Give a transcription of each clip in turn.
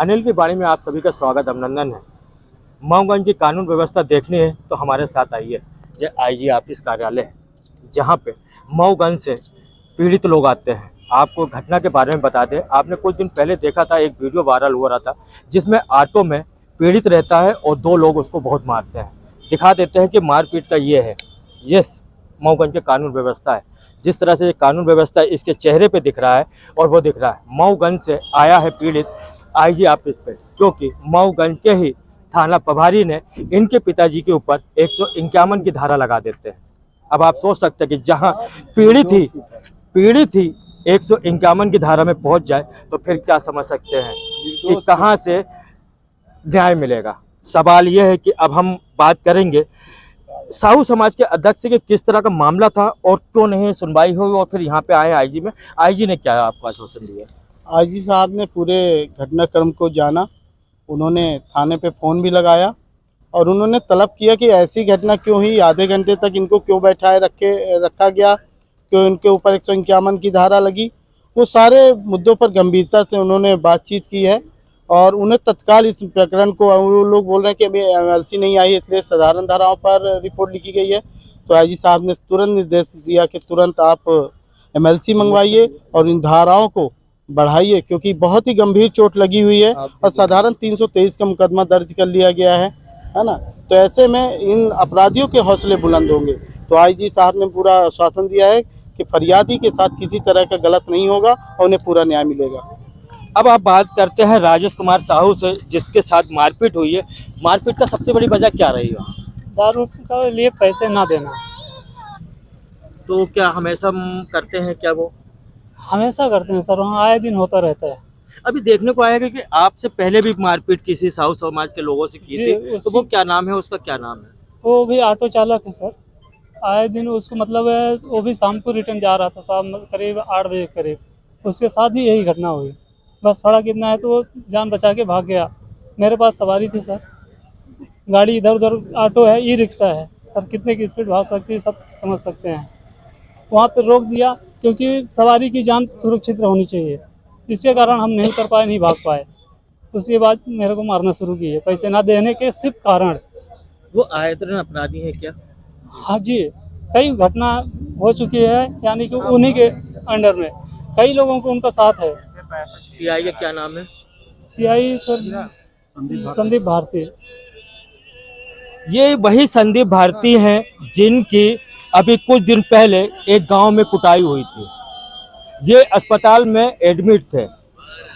अनिल की वाणी में आप सभी का स्वागत अभिनंदन है। मऊगंज की कानून व्यवस्था देखनी है तो हमारे साथ आइए। ये आईजी ऑफिस कार्यालय है, जहाँ पे मऊगंज से पीड़ित लोग आते हैं। आपको घटना के बारे में बता दें, आपने कुछ दिन पहले देखा था, एक वीडियो वायरल हो रहा था जिसमें ऑटो में पीड़ित रहता है और दो लोग उसको बहुत मारते हैं। दिखा देते हैं कि मारपीट का ये है, ये मऊगंज की कानून व्यवस्था है। जिस तरह से ये कानून व्यवस्था इसके चेहरे पे दिख रहा है और वो दिख रहा है। मऊगंज से आया है पीड़ित आईजी ऑफिस पे, क्योंकि मऊगंज के ही थाना प्रभारी ने इनके पिताजी के ऊपर 151 की धारा लगा देते हैं। अब आप सोच सकते हैं कि जहां पीड़ित ही 151 की धारा में पहुंच जाए तो फिर क्या समझ सकते हैं कि कहां से न्याय मिलेगा। सवाल यह है कि अब हम बात करेंगे साहू समाज के अध्यक्ष के किस तरह का मामला था और क्यों नहीं सुनवाई हुई, और फिर यहाँ पे आए आईजी में। आईजी ने क्या आपको आश्वासन दिया? आईजी साहब ने पूरे घटनाक्रम को जाना, उन्होंने थाने पे फ़ोन भी लगाया और उन्होंने तलब किया कि ऐसी घटना क्यों हुई, आधे घंटे तक इनको क्यों बैठाए रखा गया, क्यों इनके ऊपर 151 की धारा लगी। वो सारे मुद्दों पर गंभीरता से उन्होंने बातचीत की है और उन्हें तत्काल इस प्रकरण को, वो लोग बोल रहे हैं कि अभी एमएलसी नहीं आई इसलिए साधारण धाराओं पर रिपोर्ट लिखी गई है, तो आईजी साहब ने तुरंत निर्देश दिया कि तुरंत आप एमएलसी मंगवाइए और इन धाराओं को बढ़ाइए, क्योंकि बहुत ही गंभीर चोट लगी हुई है और साधारण 323 का मुकदमा दर्ज कर लिया गया है ना। तो ऐसे में इन अपराधियों के हौसले बुलंद होंगे। तो आईजी साहब ने पूरा आश्वासन दिया है कि फरियादी के साथ किसी तरह का गलत नहीं होगा और उन्हें पूरा न्याय मिलेगा। अब आप बात करते हैं राजेश कुमार साहू से, जिसके साथ मारपीट हुई है। मारपीट का सबसे बड़ी वजह क्या रही है? दारू का लिए पैसे ना देना। तो क्या हमेशा करते हैं क्या वो? हमेशा करते हैं सर, वहाँ आए दिन होता रहता है। अभी देखने को आएगा कि आपसे पहले भी मारपीट किसी साहू समाज के लोगों से की थी, तो वो क्या नाम है, उसका क्या नाम है? वो भी ऑटो चालक है सर। आए दिन उसको मतलब है, वो भी शाम को रिटर्न जा रहा था, शाम करीब 8 बजे करीब। उसके साथ भी यही घटना हुई। बस फर्क इतना है तो वो जान बचा के भाग गया। मेरे पास सवारी थी सर, गाड़ी इधर उधर, ऑटो है, ई रिक्शा है सर, कितने की स्पीड भाग सकती है सब समझ सकते हैं। वहाँ पर रोक दिया क्योंकि सवारी की जान सुरक्षित होनी चाहिए, इसके कारण हम नहीं कर पाए, नहीं भाग पाए। उसके बाद मेरे को मारना शुरू किए पैसे ना देने के सिर्फ कारण। वो आयतन अपराधी है क्या? हाँ जी, कई घटना हो चुकी है, यानी कि उन्हीं के अंडर में कई लोगों को उनका साथ है। टीआई का क्या नाम है? TI sir Sandeep Bharti. ये वही संदीप भारती हैं जिनकी अभी कुछ दिन पहले एक गांव में कुटाई हुई थी। ये अस्पताल में एडमिट थे,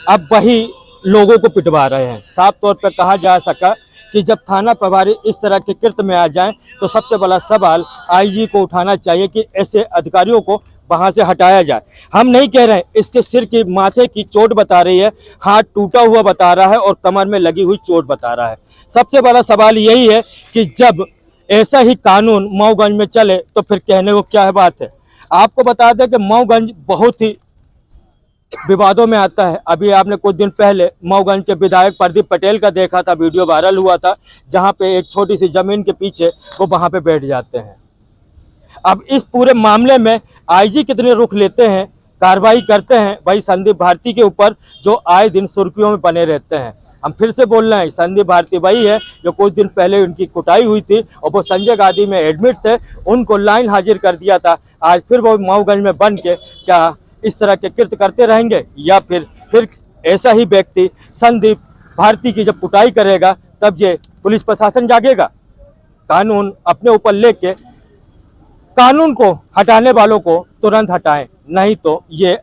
अब वही लोगों को पिटवा रहे हैं। साफ तौर पर कहा जा सका कि जब थाना प्रभारी इस तरह के कृत्य में आ जाएं तो सबसे बड़ा सवाल आईजी को उठाना चाहिए कि ऐसे अधिकारियों को वहां से हटाया जाए। हम नहीं कह रहे हैं, इसके सिर की, माथे की चोट बता रही है, हाथ टूटा हुआ बता रहा है और कमर में लगी हुई चोट बता रहा है। सबसे बड़ा सवाल यही है कि जब ऐसा ही कानून मऊगंज में चले तो फिर कहने को क्या है बात है। आपको बता दें कि मऊगंज बहुत ही विवादों में आता है। अभी आपने कुछ दिन पहले मऊगंज के विधायक प्रदीप पटेल का देखा था, वीडियो वायरल हुआ था, जहां पे एक छोटी सी जमीन के पीछे वो वहां पे बैठ जाते हैं। अब इस पूरे मामले में आईजी कितने रुख लेते हैं, कार्रवाई करते हैं, वही संदीप भारती के ऊपर जो आए दिन सुर्खियों में बने रहते हैं। हम फिर से बोल रहे हैं, संदीप भारती वही है जो कुछ दिन पहले उनकी कुटाई हुई थी और वो संजय गांधी में एडमिट थे, उनको लाइन हाजिर कर दिया था। आज फिर वो मऊगंज में बन के क्या इस तरह के कृत्य करते रहेंगे, या फिर ऐसा ही व्यक्ति संदीप भारती की जब कुटाई करेगा तब ये पुलिस प्रशासन जागेगा। कानून अपने ऊपर लेके कानून को हटाने वालों को तुरंत हटाएं, नहीं तो ये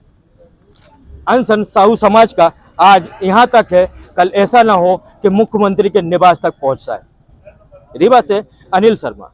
अनशन साहू समाज का आज यहाँ तक है, कल ऐसा ना हो कि मुख्यमंत्री के निवास तक पहुँच जाए। रीवा से अनिल शर्मा।